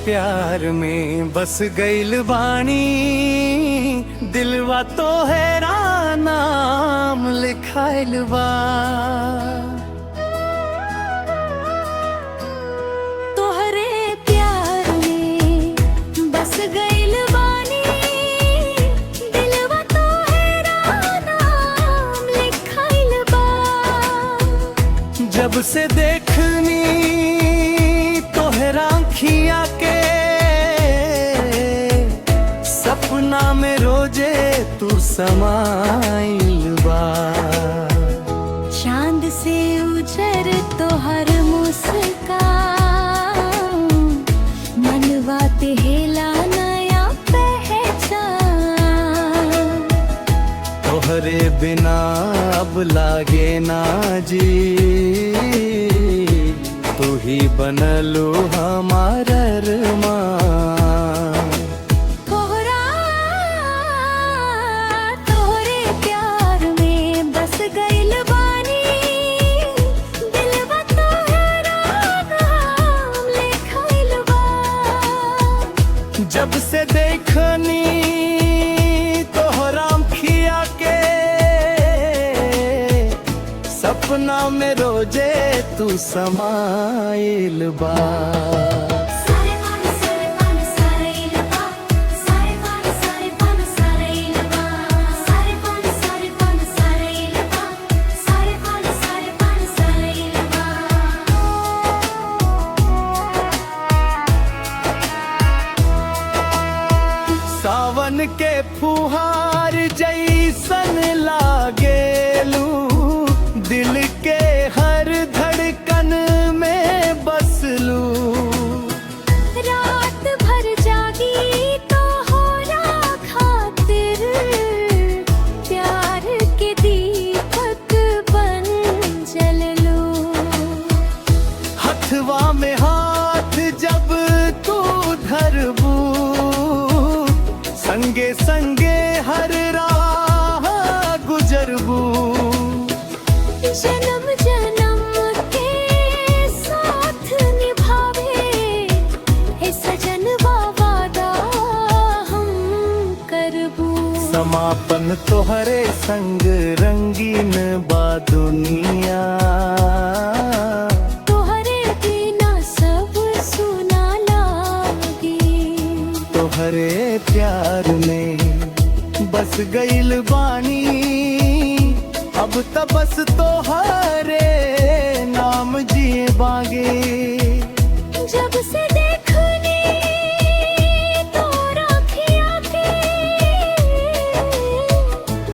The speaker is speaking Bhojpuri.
प्यार में बस गइल बानी, दिलवा तोहरा नाम लिखाइल बा। तोहरे प्यार में बस गइल बानी, दिलवा तोहरा नाम लिखाइल बा। जब से देखनी तोहरा आँखिया के, सपना में रोजे तू समाइल बा। चांद से उजर तोहर मुस्कान, मनवा तेहेला नया पहचान। तोहरे बिना अब लागे ना जी, तू ही बनलू हमार अरमान। तोहरे प्यार में बस गइल बानी, दिलवा तोहरा नाम लिखाइल बा। जब से देखनी तोहरा आँखिया के, सपना में रोजे तू समाइल बा। सावन के फुहार जैसन लागेलू, दिल के हर धड़कन में बसलू। रात भर जागी तोहरा खातिर, प्यार के दीपक बन जललू। हथवा में हाथ जब तू धरबू, संगे संगे हर राह गुजरबू। जन्म जन्म के साथ निभावे, हे सजनवा वादा हम करबू। समापन तोहरे संग रंगीन बा दुनिया, तोहरे बिना सब सुना लागे। तोहरे प्यार में बस गइल बानी, अब त बस तोहरे नाम जिए बागे।